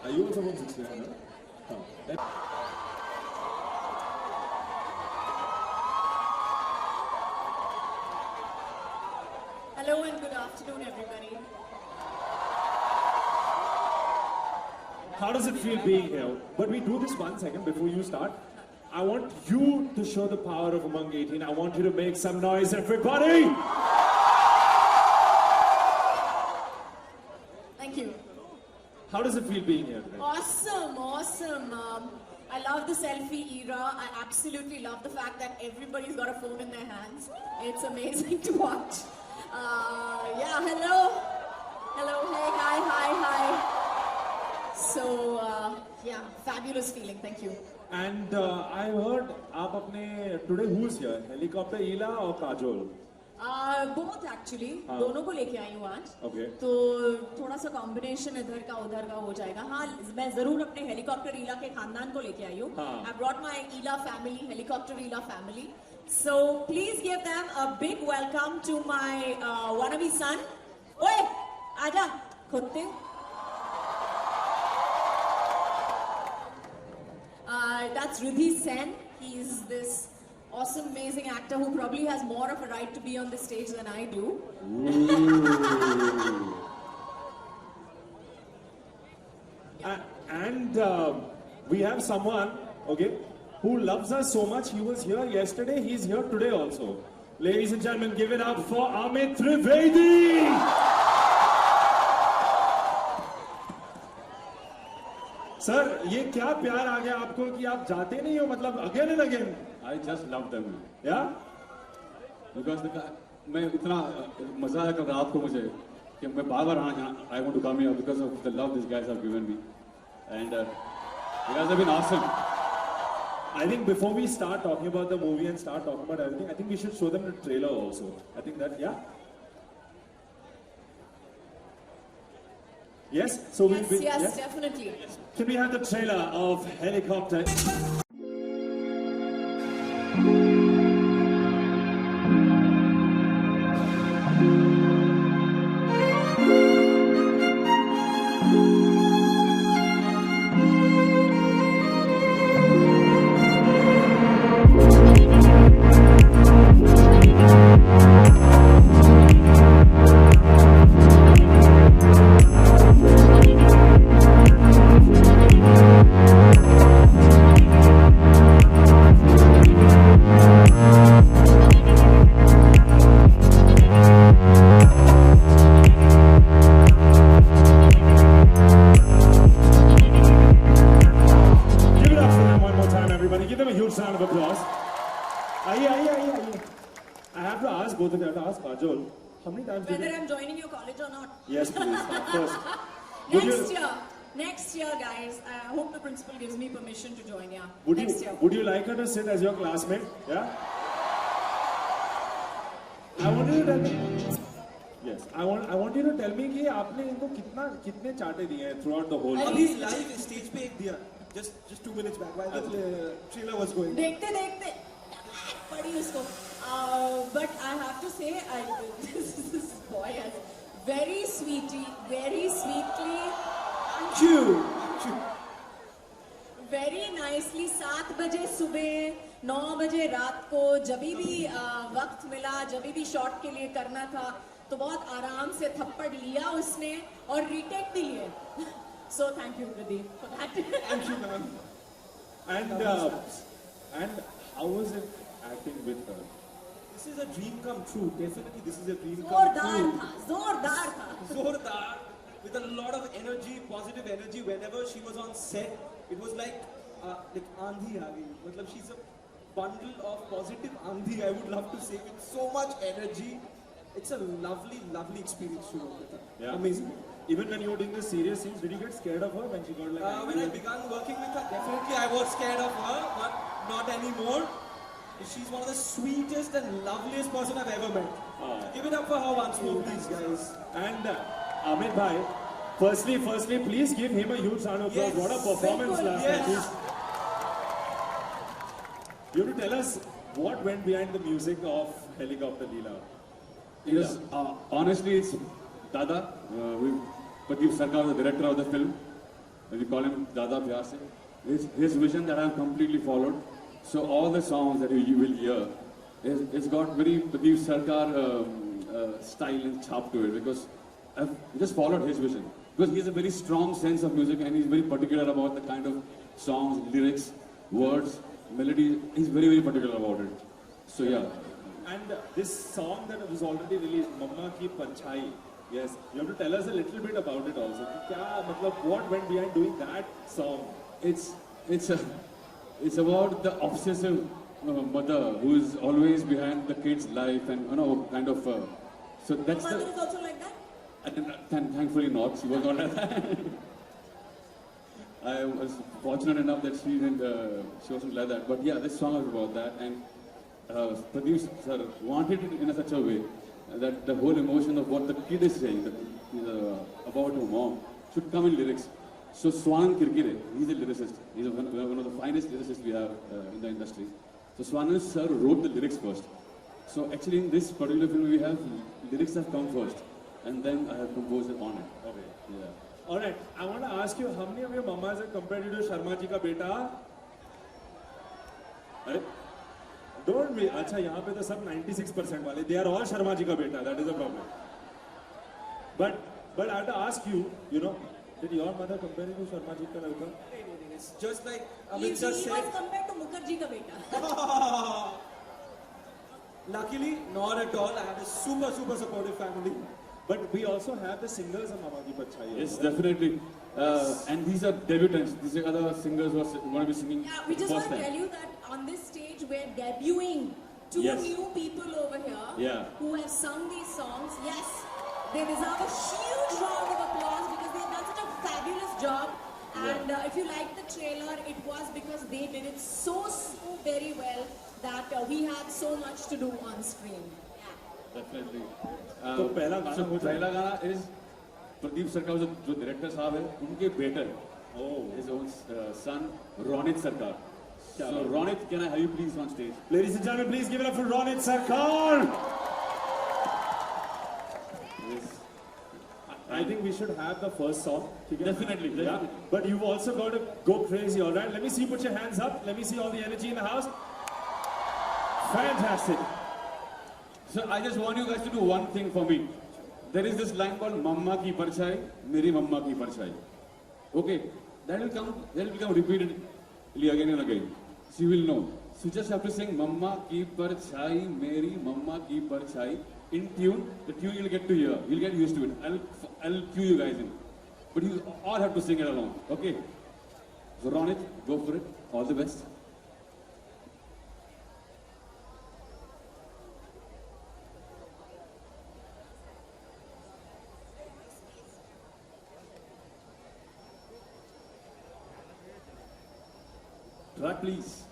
Are you also from 69? Hello and good afternoon, everybody. How does it feel being here? But we do this 1 second before you start. I want you to show the power of Umang 18. I want you to make some noise, everybody! Thank you. How does it feel being here today? Awesome, awesome. I love the selfie era. I absolutely love the fact that everybody's got a phone in their hands. It's amazing to watch. Yeah, hello. Hello, hey, hi. So, yeah, fabulous feeling. Thank you. And I heard today who's here? Helicopter Ela or Kajol? Both actually. दोनों को लेके आई हूँ आज. Okay. तो थोड़ा सा combination इधर का उधर का हो जाएगा. हाँ, मैं जरूर अपने हेलीकॉप्टर ईला के खानदान को लेके आई हूँ. I brought my Ela family, helicopter Ela family. So please give them a big welcome to my wannabe son. ओए, आजा, खुदते. That's Riddhi Sen. He's this awesome, amazing actor who probably has more of a right to be on the stage than I do. And we have someone, okay, who loves us so much. He was here yesterday, he's here today also. Ladies and gentlemen, give it up for Amit Trivedi! Sir, ये क्या प्यार आ गया आपको कि आप जाते नहीं हो मतलब again and again? I just love them. Yeah? Because मैं इतना मजा आया कल रात को मुझे कि मैं बार-बार I want to come here because of the love these guys have given me, and you guys have been awesome. I think before we start talking about the movie and start talking about everything, I think we should show them the trailer also. I think that, yeah? Yes? So Yes, definitely. Can we have the trailer of Helicopter? Whether I'm joining your college or not. Yes, please. First. Next year, guys. I hope the principal gives me permission to join. Yeah. Next year. Would you like her to sit as your classmate? Yeah. I want you to tell me. Yes. I want you to tell me कि आपने इनको कितने चाटे दिए हैं throughout the whole. अभी live stage पे एक दिया. Just 2 minutes back while the trailer was going. देखते पड़ी उसको. But I have to say, this boy has very sweetly. Thank you. Very nicely. 7 बजे सुबह, 9 बजे रात को, जब भी वक्त मिला, जब भी शॉट के लिए करना था, तो बहुत आराम से थप्पड़ लिया उसने और रीटेक भी लिए. So thank you, Riddhi, for that. Thank you, ma'am. And how was it acting with her? This is a dream come true. Definitely, this is a dream come true. जोरदार था. Zordar, with a lot of energy, positive energy. Whenever she was on set, it was like Andhi aa gayi. Matlab, she's a bundle of positive Andhi, I would love to say, with so much energy. It's a lovely experience to work with her. Yeah. Amazing. Even when you were doing the serious scenes, did you get scared of her when she got like? When I began working with her, definitely I was scared of her, but not anymore. She's one of the sweetest and loveliest person I've ever met. Give it up for her once more, please, guys. And Amit bhai, firstly, please give him a huge round of applause. Yes. What a performance last Yes. night. You have to tell us what went behind the music of Helicopter Leela. Yes, honestly, it's Dada. Pradeep Sarkar, the director of the film. We call him Dada Pyar Se. His vision that I've completely followed. So all the songs that you will hear, it's got very Pradeep Sarkar style and chop to it because I've just followed his vision. Because he has a very strong sense of music and he's very particular about the kind of songs, lyrics, words, melody. He's very, very particular about it. So yeah. And this song that was already released, Mamma Ki Parchai. Yes, you have to tell us a little bit about it also. Kya, matlab, what went behind doing that song? It's about the obsessive mother who is always behind the kid's life and kind of. So that's Your the. mother is also like that? Thankfully not. She was not like that. I was fortunate enough that she wasn't like that. But yeah, this song is about that, and Pradeep sir wanted it in such a way that the whole emotion of what the kid is saying about her mom should come in lyrics. So Swanand Kirkire, he's a lyricist. He's one of the finest lyricists we have in the industry. So Swanand sir wrote the lyrics first. So actually in this particular film we have lyrics have come first, and then I have composed it on it. Okay. Yeah. Alright, I want to ask you, how many of your mamas have compared you to Sharma ji ka beta? Right? Don't be. अच्छा यहाँ पे तो सब 96% वाले. They are all Sharma ji ka beta. That is the problem. But I have to ask you, did your mother compare you to Sharma ji ka ladka? It's just like He Amit just was said. compared to Mukherjee ka beta. Luckily, not at all. I have a super, super supportive family. But we also have the singers of Mamma Ki Parchai. Yes, definitely. And these are debutants. These are other singers who are going to be singing Yeah, we just first want to time. tell you that on this stage we're debuting two Yes. new people over here Yeah. who have sung these songs. Yes, they deserve a huge round of applause because they've done such a fabulous job. And if you like the trailer, it was because they did it so very well that we had so much to do on screen. Definitely. तो पहला गाना So हो जाए. पहला गाना is Pradeep सरकार जो director साहब है उनके बेटे Oh. his own son Ronit Sarkar. So बात. Ronit, can I have you please on stage? Ladies and gentlemen, please give it up for Ronit Sarkar. Yes. I think we should have the first song. ठीक है? Definitely, Yeah. definitely. But you've also got to go crazy, all right? Let me see you put your hands up. Let me see all the energy in the house. Fantastic. So I just want you guys to do one thing for me. There is this line called Mamma ki parchai, meri mamma ki parchai. Okay, that will become repeatedly again and again. So you will know. So you just have to sing Mamma ki parchai, meri mamma ki parchai in tune. The tune you'll get to hear. You'll get used to it. I'll cue you guys in. But you all have to sing it along. Okay? So Ronit, go for it. All the best. Track please.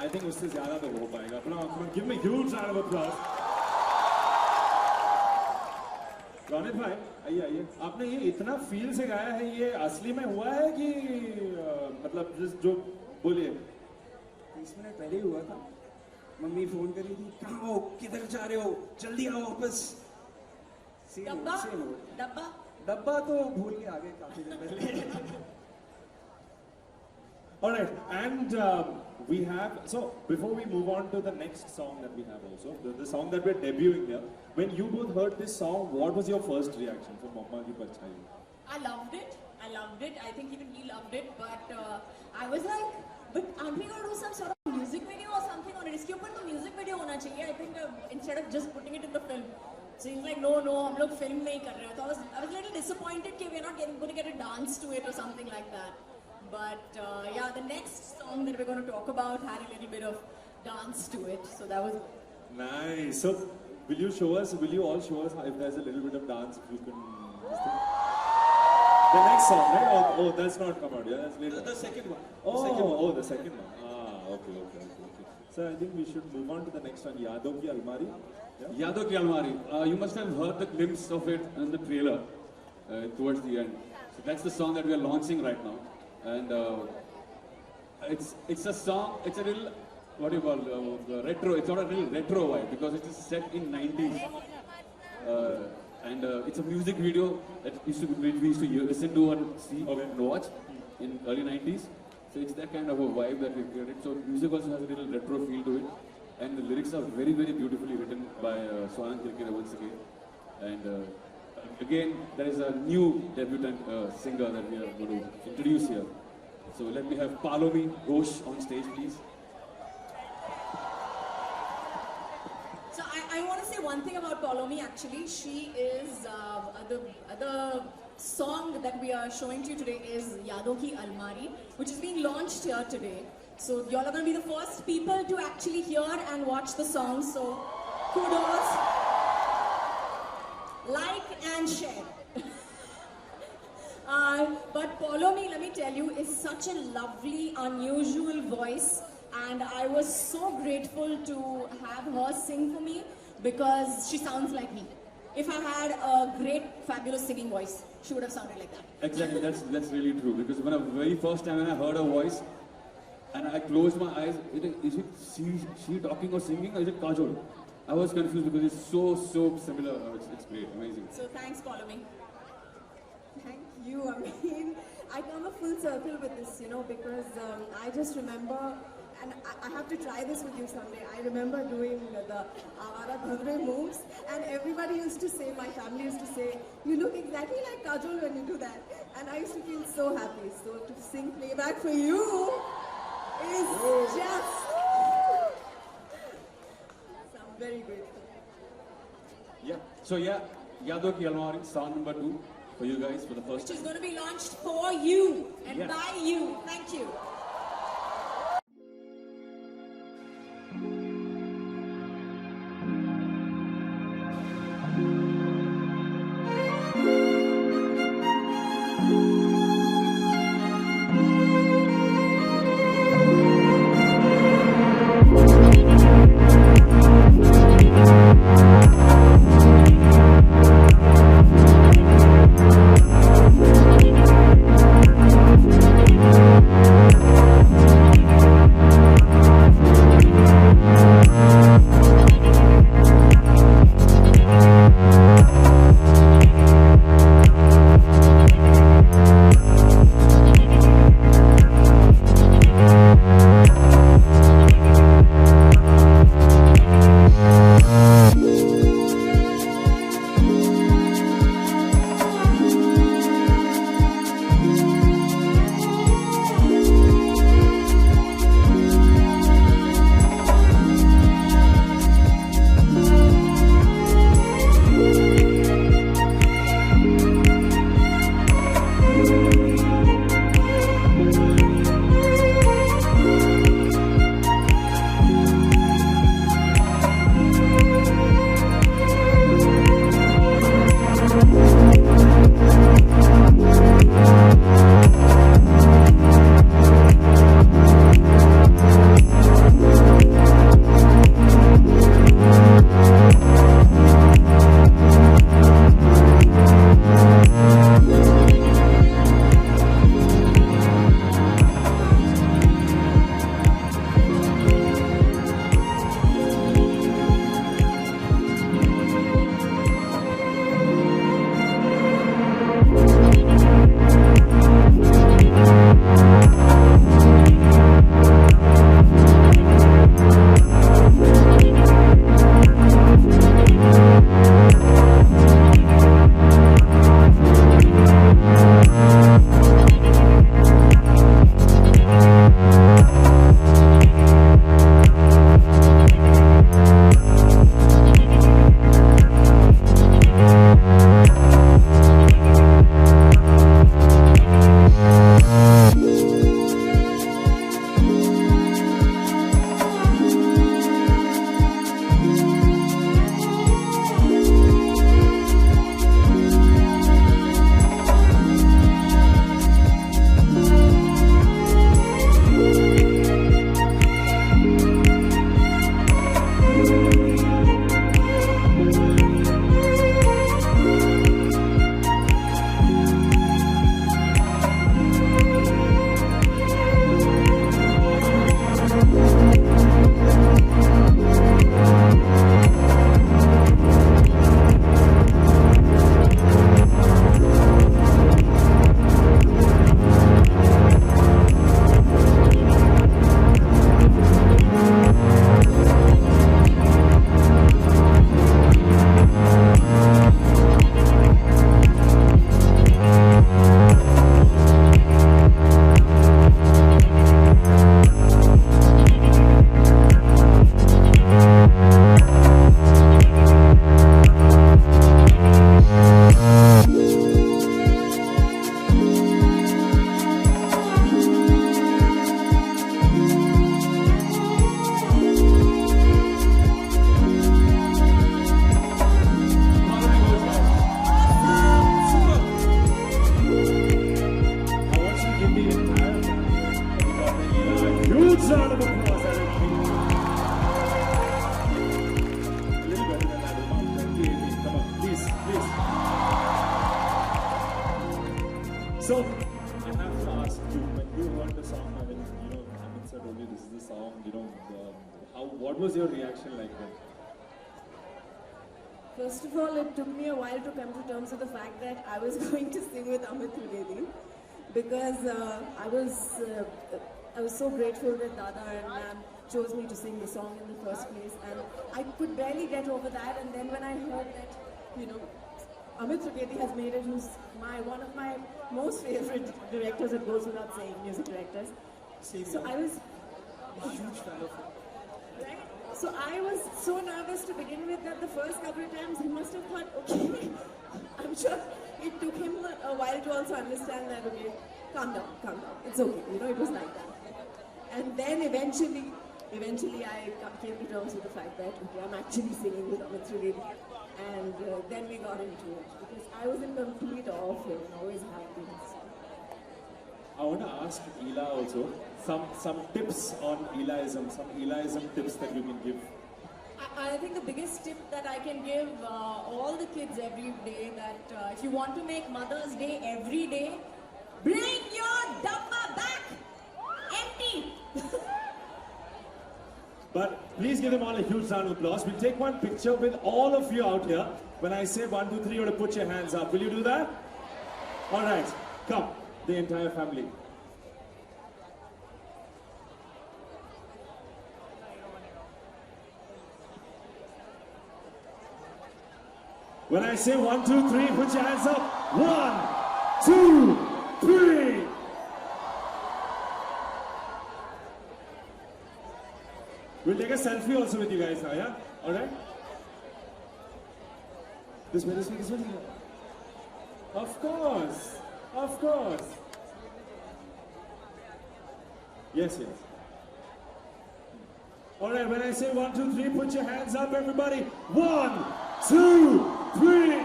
I think उससे ज्यादा तो हो पाएगा. अपना give me huge round of applause. Ronit भाई आइए. आपने ये इतना फील से गाया है, ये असली में हुआ है कि मतलब जो बोलिए. 30 मिनट पहले ही हुआ था. मम्मी फोन करी थी, कहाँ हो, किधर जा रहे हो, जल्दी आओ वापस. डब्बा डब्बा डब्बा तो भूल के आ गए काफी दिन पहले. All right, and we have, so before we move on to the next song that we have also, the song that we're debuting here, when you both heard this song, what was your first reaction for Mamma Ki Parchai? I loved it. I think even he loved it. But I was like, but aren't we going to do some sort of music video or something on it? इसके ऊपर तो music video होना चाहिए. I think instead of just putting it in the film. So he's like, no, हम लोग film नहीं कर रहे हैं. So I was a little disappointed कि we're not going to get a dance to it or something like that. But yeah, the next song that we're going to talk about had a little bit of dance to it. So that was Nice. So will you all show us if there's a little bit of dance, if you can. The next song, right? Oh, that's not come out yet. That's later. The second one. The second one. Okay. So I think we should move on to the next one. Yadon Ki Almari. Yeah? Yadon Ki Almari. You must have heard the glimpse of it in the trailer towards the end. So that's the song that we are launching right now. And it's a song, it's a little, what do you call, retro, it's not a real retro vibe because it is set in 90s. And it's a music video that we used to listen to and see and watch in early 90s. So it's that kind of a vibe that we created. So music also has a little retro feel to it. And the lyrics are very, very beautifully written by Swanand Kirkire once again. And again, there is a new debutant singer that we are going to introduce here. So let me have Palomi Ghosh on stage, please. So I want to say one thing about Palomi actually. She is, the song that we are showing to you today is Yadon Ki Almari, which is being launched here today. So y'all are going to be the first people to actually hear and watch the song. So kudos, like and share. But Palomi, let me tell you, is such a lovely, unusual voice. And I was so grateful to have her sing for me because she sounds like me. If I had a great, fabulous singing voice, she would have sounded like that. Exactly, that's really true. Because when the very first time when I heard her voice, and I closed my eyes, is it she talking or singing, or is it Kajol? I was confused because it's so similar. It's great, amazing. So thanks, Palomi. Thank you. I mean, I come a full circle with this, because I just remember, and I have to try this with you someday. I remember doing the Avara Bhavre moves, and everybody used to say, my family used to say, you look exactly like Kajol when you do that. And I used to feel so happy. So to sing playback for you is just... So I'm very grateful. Yeah. So yeah, Yadon Ki Almari, song number 2 for you guys for the first Which is time. going to be launched for you and Yeah. by you. Thank you. this is the song, you know, what was your reaction like then? First of all, it took me a while to come to terms with the fact that I was going to sing with Amit Trivedi because I was so grateful that Dada and Ma'am chose me to sing the song in the first place, and I could barely get over that. And then when I heard that, you know, Amit Trivedi has made it, who's one of my most favorite directors, it goes without saying, music directors. So I was a huge fan of him. right. So I was so nervous to begin with that the first couple of times he must have thought, okay, I'm sure it took him a while to also understand that, okay, calm down, it's okay, you know, it was like that. And then eventually I came to terms with the fact that, okay, I'm actually singing with Amit Trivedi. And then we got into it because I was in complete awe of him and always have been. I want to ask Ela also some tips on Elaism, some Elaism tips that you can give. I think the biggest tip that I can give all the kids every day that if you want to make Mother's Day every day, bring your dumba back empty. But please give them all a huge round of applause. We'll take one picture with all of you out here. When I say 1, 2, 3, you have to put your hands up. Will you do that? All right, come, the entire family. When I say 1, 2, 3, put your hands up. 1, 2, 3. We'll take a selfie also with you guys now, yeah? Alright? This way. Of course. Yes. Alright, when I say 1, 2, 3, put your hands up, everybody. 1, 2, 3.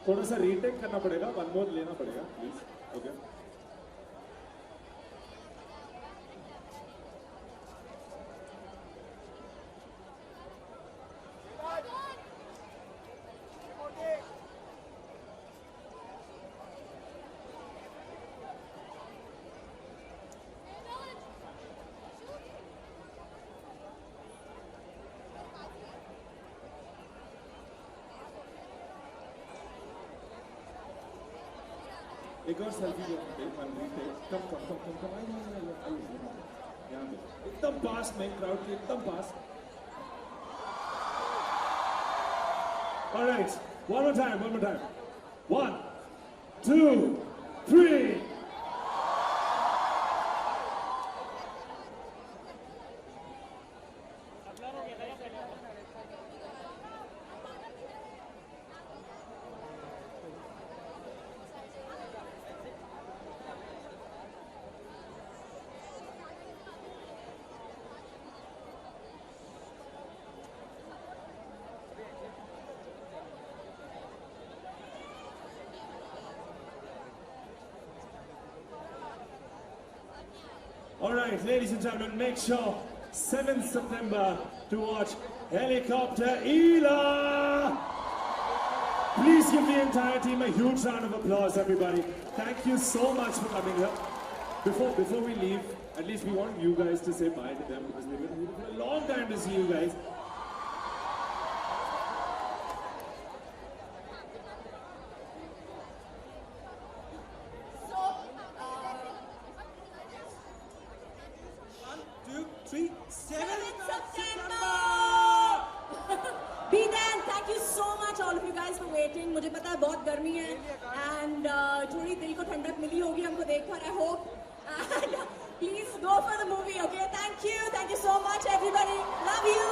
थोड़ा सा retake करना पड़ेगा, one more लेना पड़ेगा, please. Okay. एक और selfie लो, कम यहाँ पे एकदम पास में क्राउड के एकदम पास. Alright, one more time. 1, 2, 3. Alright, ladies and gentlemen, make sure 7th September to watch Helicopter Ela! Please give the entire team a huge round of applause, everybody. Thank you so much for coming here. Before we leave, at least we want you guys to say bye to them because they've been waiting for a long time to see you guys. मुझे पता है बहुत गर्मी है and थोड़ी दिल को ठंडक मिली होगी हमको देखकर I hope and please go for the movie okay thank you so much everybody love you